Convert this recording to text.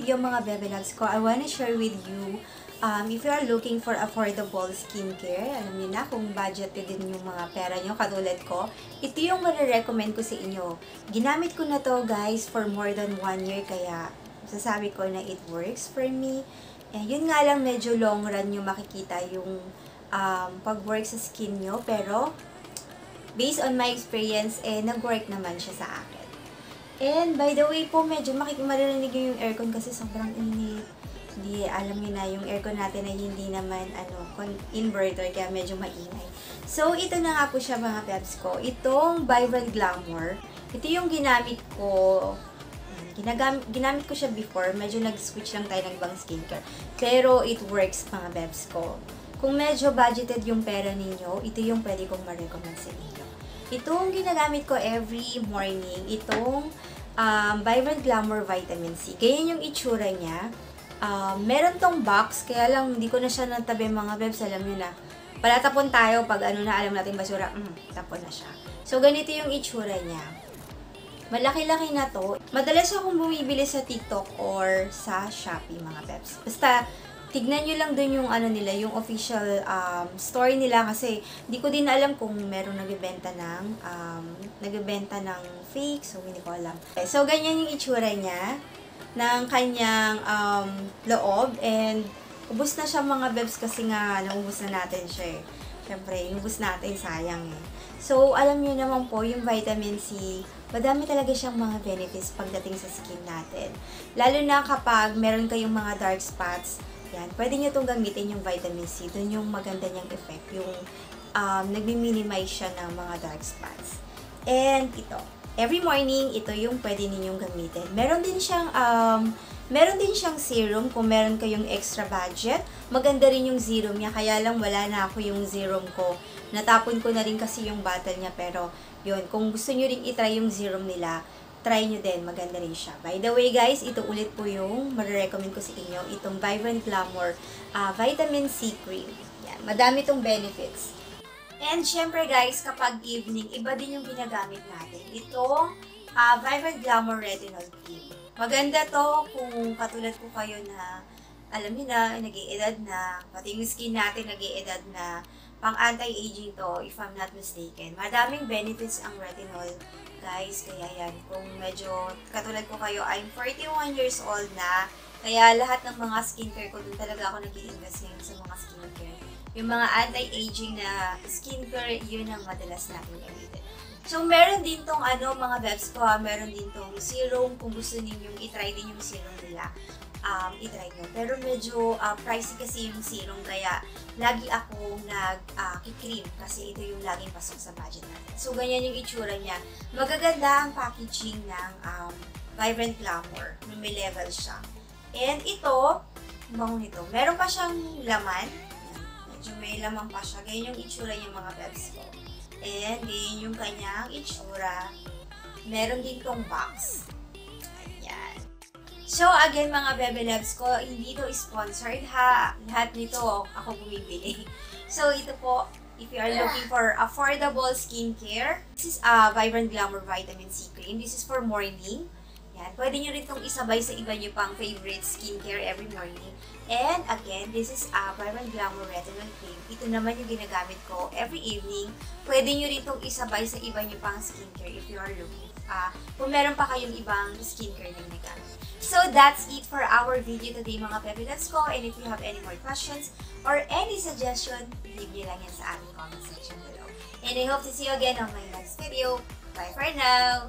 video mga Bebe Loves ko, I wanna share with you, if you are looking for affordable skincare, alam niyo na kung budget din yung mga pera nyo, katulad ko, ito yung marirecommend ko sa inyo. Ginamit ko na to guys for more than 1 year, kaya sasabi ko na it works for me. Yun nga lang, medyo long run yung makikita yung pag-work sa skin nyo, pero based on my experience, nag-work naman siya sa akin. And by the way po, medyo maririnig yung aircon kasi sobrang init. Hindi, alam niyo na, yung aircon natin ay hindi naman inverter, kaya medyo maingay. So, ito na nga po siya mga peps ko. Itong Vibrant Glamour, ito yung ginamit ko. Ginamit ko siya before. Medyo nag-switch lang tayo ng ibang skincare. Pero it works mga peps ko. Kung medyo budgeted yung pera ninyo, ito yung pwede kong ma-recommend sa inyo. Itong ginagamit ko every morning, itong Vibrant Glamour Vitamin C. Ganyan yung itsura niya. Meron tong box, kaya lang hindi ko na siya natabi mga bebs, alam nyo na. Palatapon tayo pag alam natin basura, tapon na siya. So, ganito yung itsura niya. Malaki-laki na to. Madalas akong bumibili sa TikTok or sa Shopee mga bebs. Basta, tignan nyo lang dun yung nila, yung official store nila kasi hindi ko din alam kung meron nagbebenta ng fake, so hindi ko alam. Okay, so ganyan yung itsura niya ng kanyang loob, and ubos na siya mga bebs kasi nga naubos na natin siya eh. Siyempre, inubos natin, sayang eh. So, alam nyo naman po, yung vitamin C, madami talaga siyang mga benefits pagdating sa skin natin. Lalo na kapag meron kayong mga dark spots, yan, pwede nyo itong gamitin yung vitamin C. Doon yung maganda niyang effect. Yung nagmi-minimize siya ng mga dark spots. And ito, every morning, ito yung pwede ninyong gamitin. Meron din siyang serum kung meron kayong extra budget. Maganda rin yung serum niya. Kaya lang wala na ako yung serum ko. Natapon ko na rin kasi yung bottle niya. Pero yun, kung gusto nyo rin itry yung serum nila, try nyo din, maganda rin siya. By the way guys, ito ulit po yung marirecommend ko sa inyo, itong Vibrant Glamour Vitamin C Cream. Yan, madami itong benefits. And syempre guys, kapag evening, iba din yung ginagamit natin. Itong Vibrant Glamour Retinol Cream. Maganda to kung katulad ko kayo na, alam niyo na, nag-i-edad na, pati yung skin natin nag-i-edad na, pang anti-aging to, if I'm not mistaken. Madaming benefits ang retinol, guys. Kaya yan, kung medyo katulad ko kayo, I'm 41 years old na, kaya lahat ng mga skincare ko, dun talaga ako nag-i-invest ngayon sa mga skincare. Yung mga anti-aging na skincare, yun ang madalas natin gamitin. So, meron din tong mga bebs ko, meron din tong serum, kung gusto ninyong itry din yung serum nila. I-try nyo. Pero medyo pricey kasi yung serum, kaya lagi akong nag-cream kasi ito yung laging pasok sa budget natin. So, ganyan yung itsura niya. Magaganda ang packaging ng Vibrant Glamour. May level siya. And ito, bango nito. Meron pa siyang laman. Medyo may laman pa siya. Ganyan yung itsura niya mga bebs ko. And ganyan yung kanyang itsura. Meron din tong box. So, again mga Bebe Loves ko, hindi ito sponsored ha. Lahat nito ako bumibili. So, ito po, if you are looking for affordable skincare, this is Vibrant Glamour Vitamin C Cream. This is for morning. Yan. Pwede nyo rin itong isabay sa iba nyo pang favorite skincare every morning. And again, this is Vibrant Glamour Retinol Cream. Ito naman yung ginagamit ko every evening. Pwede nyo rin itong isabay sa iba nyo pang skincare if you are looking. Kung meron pa kayong ibang skincare na ginagamit. So, that's it for our video today mga Bebe Loves ko. And if you have any more questions or any suggestion, leave nyo lang yan sa aming comment section below. And I hope to see you again on my next video. Bye for now!